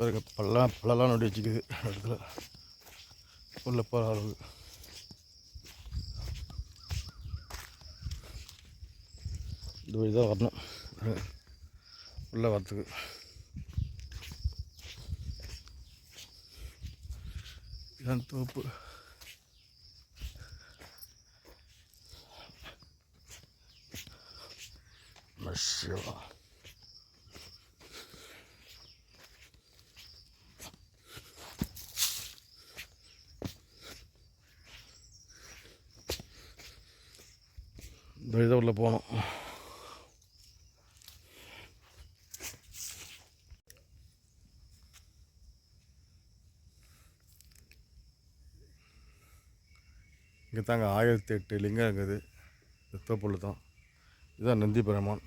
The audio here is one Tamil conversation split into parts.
பாருங்க பழலாம் நோண்டி வச்சுக்குது இடத்துல உள்ள போகிற அளவு. இந்த வழி தான் வரணும் உள்ளே வரத்துக்கு. இதுதான் தோப்பு. மஷிவா இந்த வழி தான் உள்ளே போகணும். இங்கே தாங்க 1008 லிங்கம் இருக்குது. இந்த தோப்புள்ள தான். இதுதான் நந்தி பிரமான்.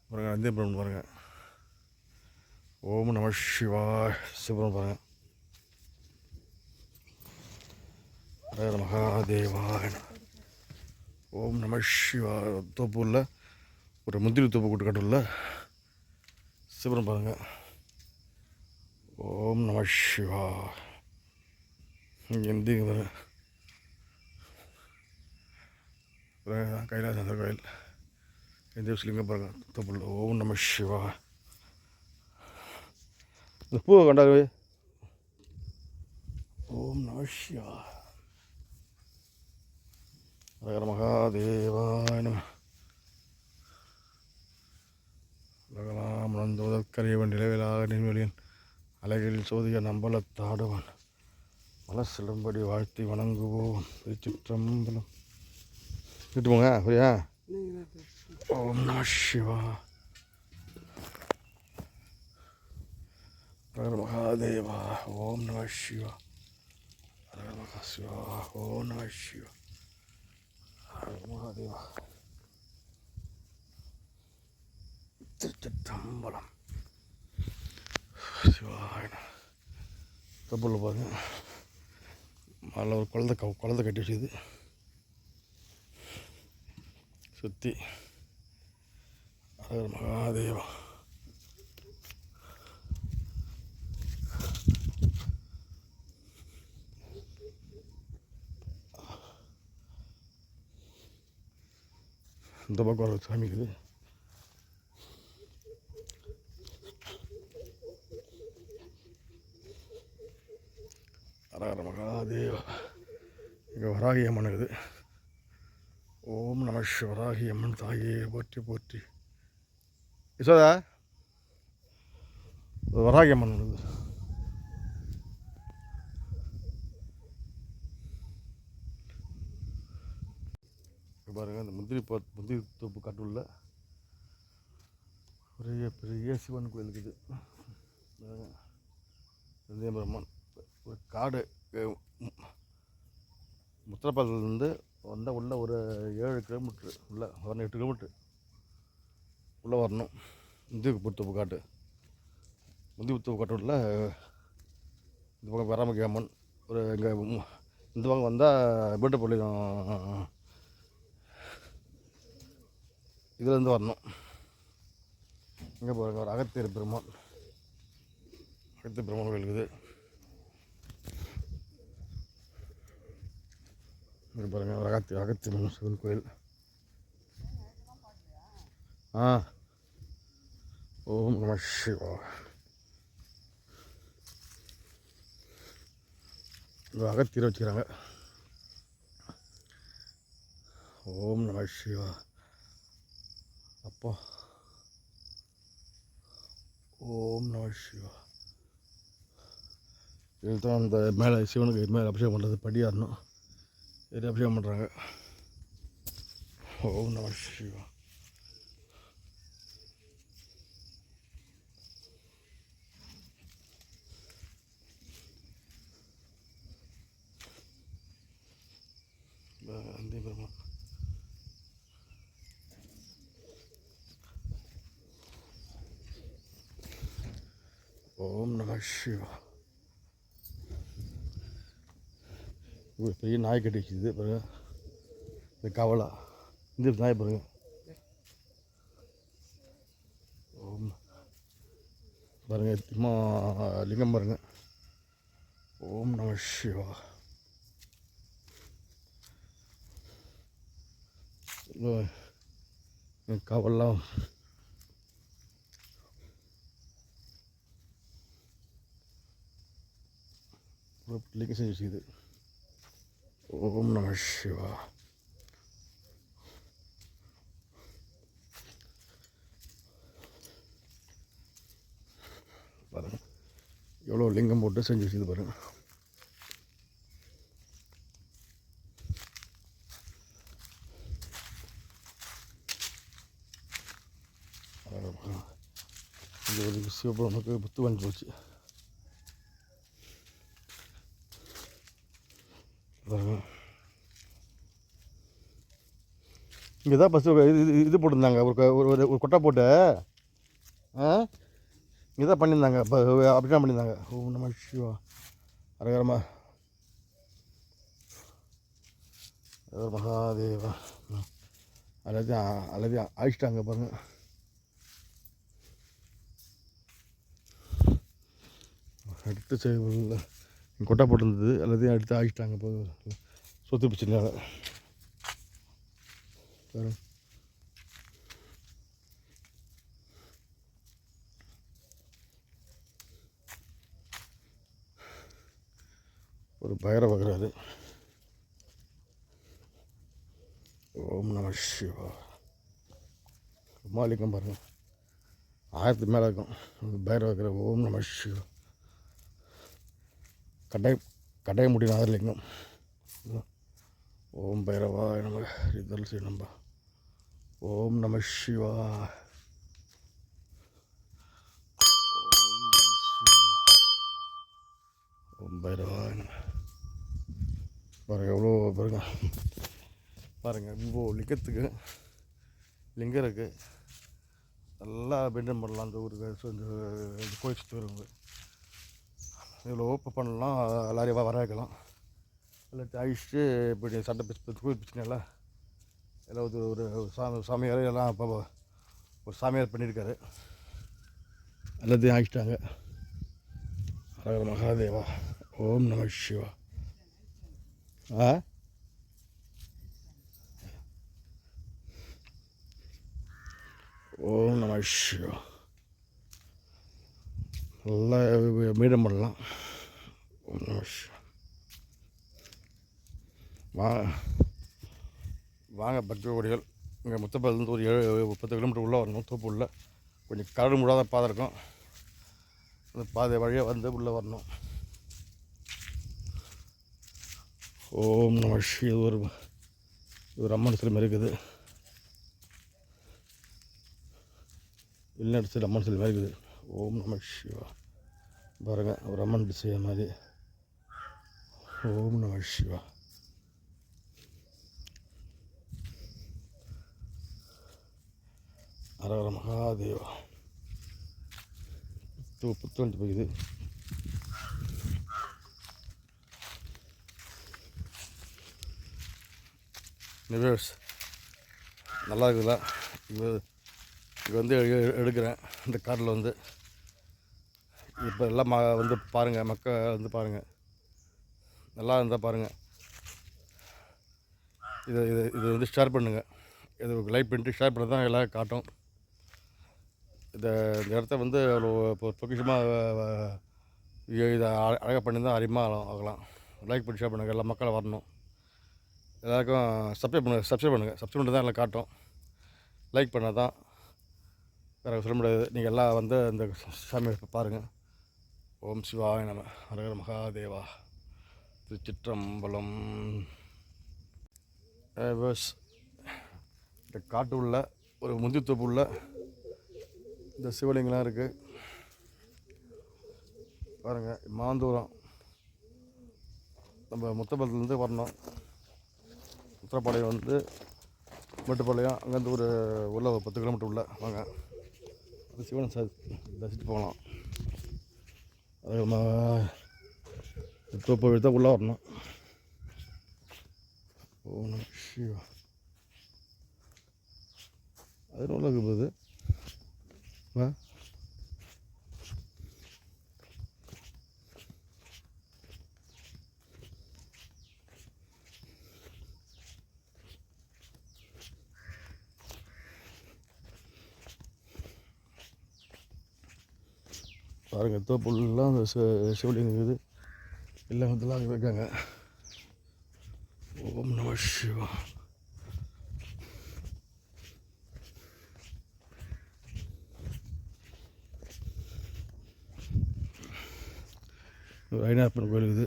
பாருங்கள் நந்தி பிரமன் பாருங்கள். ஓம் நம சிவாய் சிவன் பாருங்கள். ஹர மகாதேவாய. ஓம் நம சிவாய். தோப்பு உள்ள ஒரு முந்திரி தோப்பு கூட்டு கட்டுள்ள சிவன் பாருங்கள். ஓம் நம சிவாய். இங்கே எந்திங்க பாருங்கள். கைலாசந்தர் கோயில் எந்த சிலிங்கம் பாருங்கள் தோப்புள்ள. ஓம் நம சிவாய். இந்த பூவை கண்டாரு. ஓம் நம சிவாய். ஹர மகாதேவாய நம. உலகலாம் நந்தோதற்கரியவன் நிலவிலாக நின்வெளியன் அலைகளில் சோதிய நம்பலத்தாடுவன் மலை செல்லும்படி வாழ்த்தி வணங்குவோம். திருச்சிற்றம்பலம். விட்டு போங்க புரியா. ஓம் நம சிவா. ஹர மகாதேவா. ஓம் நம சிவா. ஹர மகா சிவா. ஓம் நம சிவா. ஹர மகாதேவா. திருச்சிற்றம்பலம். சிவாய தப்புள்ள பாருங்க. அதில் ஒரு குழந்தை கட்டி வச்சுது சுற்றி. ஹர மகாதேவா. இந்த பக்கம் ஒரு சாமி இருக்குது. ஹர மகாதேவா. இங்கே வராகி அம்மன் இருக்குது. ஓம் நம வராகி அம்மன் தாயே போற்றி போற்றி. யசோதா வராகி அம்மன் இருக்குது. பாருங்கள் இந்த முந்திரி தோப்பு காட்டுள்ள பெரிய சிவன் கோயில் இருக்குது. பிரம்மன் ஒரு காடு. முத்திரப்பாலத்துலேருந்து வந்தால் உள்ள ஒரு 7 கிலோமீட்ரு உள்ள வரணும். 8 கிலோமீட்ரு உள்ளே வரணும். முந்திரி தோப்பு காட்டு. முந்திரி தோப்பு காட்டு உள்ள இந்த பக்கம் வராமக்கி அம்மன். ஒரு இங்கே இந்த பக்கம் வந்தால் வீட்டுப்பள்ளியம் இதுலேருந்து வரணும். இங்கே பாருங்கள் ஒரு அகத்தியர் பெருமான். அகத்தியர் பெருமான் கோயில் இருக்குது. இங்கே பாருங்கள் ஒரு அகத்தியர் சிவன் கோயில். ஓம் நம சிவா. இங்கே அகத்தியர் வச்சுக்கிறாங்க. ஓம் நம சிவா. அப்பா ஓம் நம சிவா. இதில் தான் அந்த மேலே சிவனுக்கு மேலே அபிஷேகம் பண்ணுறது படியாடணும். இது அபிஷேகம் பண்ணுறாங்க. ஓம் நம சிவா. நந்தி பிரம்மன். ஓம் நம சிவா. ஒரு பெரிய நாய் கட்டி வச்சுது பாருங்க. இந்த கவலா இந்த நாய் பாருங்க. ஓம் பாருங்கள் சும்மா லிங்கம் பாருங்கள். ஓம் நம சிவா. காவல்லாம் லிங்கம் செஞ்சு வச்சுக்குது. ஓம் நம சிவா. பாருங்கள் எவ்வளோ லிங்கம் போட்டு செஞ்சு வச்சுது பாருங்கள். இந்த ஒரு சிவபுரனுக்கு புத்து வந்து போச்சு. இங்கே தான் பஸ்ஸு இது போட்டிருந்தாங்க, ஒரு கொட்டை போட்டு இங்கே தான் பண்ணியிருந்தாங்க. இப்போ அப்படி தான் பண்ணியிருந்தாங்க. ஓம் நம சிவா. அரகரமா மகாதேவா. எல்லாத்தையும் அழிச்சிட்டாங்க பாருங்கள். எடுத்து கொட்டை போட்டிருந்தது எல்லாத்தையும் எடுத்து அழிச்சிட்டாங்க. இப்போ சொத்து பிரச்சனையால் பாருங்க. ஒரு பைரவ வகிறாரு. ஓம் நம சிவா. மாலிக்கம் பாருங்கள், 1000 மேலே இருக்கும். பைரவ வகிற. ஓம் நம சிவா. கட்டாய முடியும் ஆதரலிங்கம். ஓம் பைரவா நம இதழ் செய்யணும்பா. ஓம் நம சிவா. ஓம் பைரவா பாருங்கள் எவ்வளோ பாருங்கள் இவ்வளோ லிங்கத்துக்கு லிங்கம் இருக்குது. நல்லா மெயின்டைன் பண்ணலாம் அந்த ஊருக்கு. இந்த கோயில் சுற்றி வருவாங்க. இவ்வளோ ஓப்பன் பண்ணலாம், எல்லாரையும் வர வைக்கலாம். எல்லாத்தையும் அழிச்சிட்டு இப்படி சண்டை கோயில் பிரச்சனைல எல்லாம் ஒரு சாமியார் எல்லாம் இப்போ ஒரு சாமியார் பண்ணியிருக்காரு. எல்லாத்தையும் அழிச்சிட்டாங்க. ஹர மகாதேவா. ஓம் நம சிவா. ஓம் நம சிவா. நல்லா மீடம் பண்ணலாம். ஓம் நம சிவா. வாங்க பக்த கோடிகள். இங்கே முத்தப்பதுலேருந்து ஒரு 10 கிலோமீட்டர் உள்ளே வரணும். தோப்பு உள்ள கொஞ்சம் கரடு முடாத பாதை இருக்கும். அந்த பாதை வழியாக வந்து உள்ளே வரணும். ஓம் நம சிவா. ஒரு அம்மன் சிலை மாதிரி இருக்குது. வெளிநாட்டு சைடு அம்மன் சிலை மாதிரி இருக்குது. ஓம் நம சிவா. பாருங்கள் ஒரு அம்மன் செய்ய மாதிரி. ஓம் நம சிவா. அரகர மகாதேவா. புத்து வந்து போகுது. நிவேர்ஸ் நல்லா இருக்குதுல்ல. இது வந்து எடுக்கிறேன் இந்த காரில் வந்து. இப்போ எல்லாம் வந்து பாருங்கள், மக்கள் வந்து பாருங்கள், நல்லா இருந்தால் பாருங்கள். இது வந்து ஷேர் பண்ணுங்கள். இது லைக் பண்ணிட்டு ஷேர் பண்ண தான் எல்லாம் காட்டும். இந்த இடத்த வந்து அவ்வளோ இப்போ பொக்கிஷமாக இதை அழகாக பண்ணி தான் அறிமுகமாக ஆகலாம். லைக் பண்ணி ஷேர் பண்ணுங்கள். எல்லா மக்களும் வரணும். எல்லாருக்கும் சப்ஸ்கிரைப் பண்ணுங்கள். சப்ஸ்கிரைப் தான் எல்லாம் காட்டும். லைக் பண்ணால் தான் வேறு சொல்ல முடியாது. நீங்கள் எல்லாம் வந்து இந்த சாமி பாருங்கள். ஓம் சிவாய நம. ஹரஹர மகாதேவா. திருச்சிற்றம்பலம். இந்த காட்டு உள்ள ஒரு முந்தித்தோப்பு உள்ள இந்த சிவலிங்கம்லாம் இருக்குது பாருங்கள். மாந்தூரம் நம்ம முத்தப்பள்ளத்துலேருந்து வரணும். உத்தரப்பாளையம் வந்து மேட்டுப்பாளையம், அங்கேருந்து உள்ள ஒரு 10 கிலோமீட்டர் உள்ள வாங்க. அது சிவன் தரிசிட்டு போகலாம். அது தோப்பு வழி தான் உள்ளே வரணும். ஓ சிவா. அது நல்லா இருக்குது. பாருங்கள் தோப்புலாம் அந்த சிவலிங்கம் இருக்குது. எல்லாம் இதெல்லாம் அங்கே வைக்காங்க. ஓம் நம சிவா. ஐநாப்பன் கோயில் இருக்குது.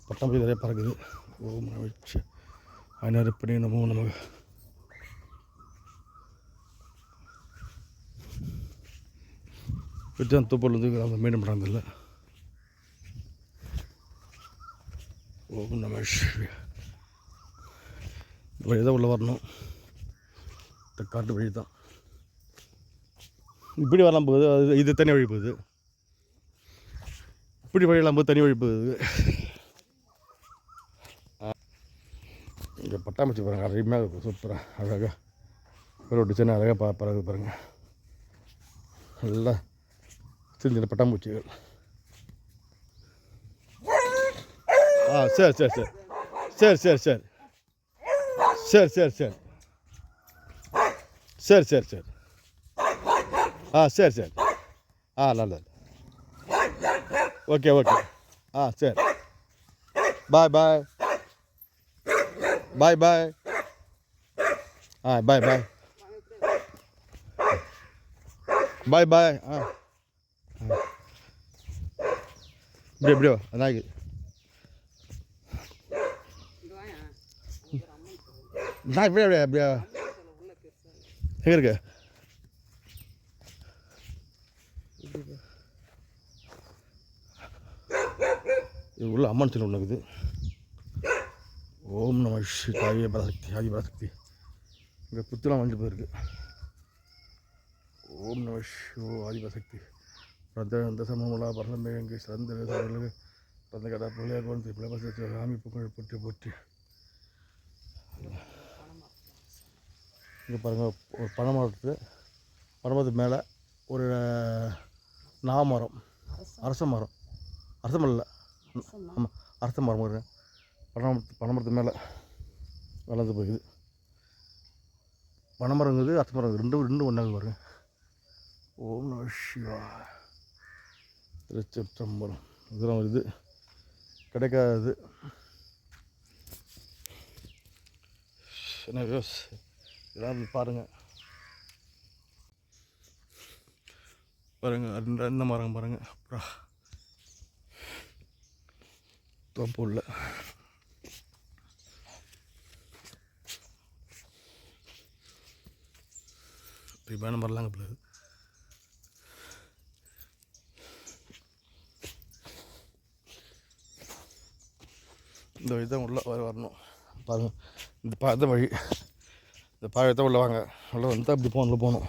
பட்டாம்பூச்சி நிறைய பறக்குது. ஓம் நம சிவா. ஐநாப்பனே நமோ நமக. விட்டான் தோப்பூரில் வந்து அவங்க மெயின்டைன் பண்ணுறாங்க. இல்லை ஓம் நம சிவா. வழி தான் உள்ளே வரணும். இந்த காட்டு வழி தான். இப்படி வரலாம் போகுது. அது இது தனி வழி போகுது. இப்படி வழியெல்லாம் போது தனி வழி போகுது. இங்கே பட்டாம்பூச்சி பாருங்கள். அருமையாக இருக்கும். சூப்பராக அழகாக ஒரு டிசைன் அழகாக பறகுது பாருங்கள். நல்லா சின்ன சின்ன பட்டாம்பூச்சிகள். சரி சரி சரி சரி சரி சரி சரி சரி சரி சரி சரி சரி சரி சரி நல்லது. Okay okay. சரி. பாய் பாய் பாய் பாய். பாய் பாய் பாய் பாய். இப்படியோ நாய்க்கு நான் இப்படியா அப்படியா எங்கே இருக்கு? இது உள்ள அம்மன் சின்ன ஒன்று இருக்குது. ஓம் நம சிவாய பராசக்தி ஆதி பராசக்தி. இங்கே புத்துலாம் வந்து போயிருக்கு. ஓம் நம சிவோ ஆதி பராசக்தி. அந்த சமூகங்களா பரலமே எங்கே சிறந்த சவர்களுக்கு அந்த கடை பிள்ளையாக கொண்டு பிள்ளைபசத்தை சாமி புகழ் போற்றி போற்றி. இங்கே பாருங்கள் ஒரு பனைமரத்துக்கு பனைமரத்துக்கு மேலே ஒரு நாமரம் அரச மரம். அரச மரம் இல்லை, ஆமாம் அரச மரம். ஒரு பனைமரத்து மேலே வளர்ந்து போகுது. பனைமரங்குது அரச மரம் ரெண்டும் ஒன்றாங்க பாருங்க. ஓம் நம சிவா. திருச்சிற்றம்பலம். இதெல்லாம் வருது கிடைக்காது. என்ன யோஸ் இதெல்லாம் பாருங்கள் பாருங்கள். அந்த மரம் பாருங்கள். அப்புறம் தோப்பு உள்ள இப்படி மரலாங்க பிள்ளை. இந்த வழி தான் உள்ளே வரணும் பாருங்கள். இந்த பார்த்த வழி, இந்த பாயத்தான் உள்ளே வாங்க. உள்ளே வந்து அப்படி போகணும்.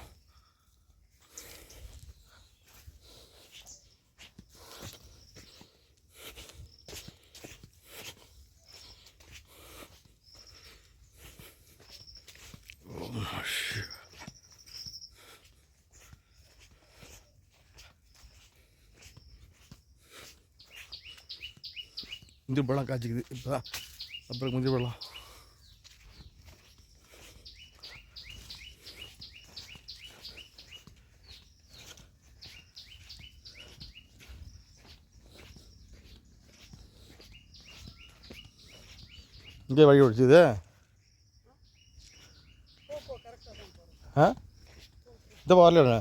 முந்திரி பழம் காய்ச்சிக்குது இப்போ. அப்புறம் முந்திரி பழம் இங்கே வழி ஒடிச்சுது. இந்த வரலையா?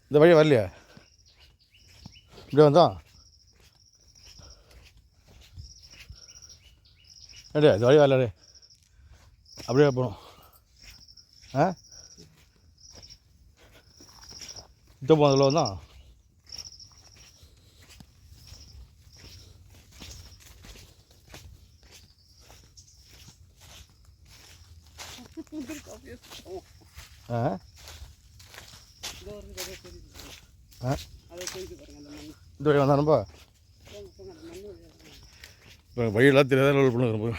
இந்த வழி வரலையா? இப்படியே வந்தோம். ஏடே இந்த வழி வரல. அப்படியே போகணும். இந்த போனதில் வந்தோம். இந்த வழி வந்தானுப்பா. வழியெல்லாம் தெரியாத பண்ணுங்க.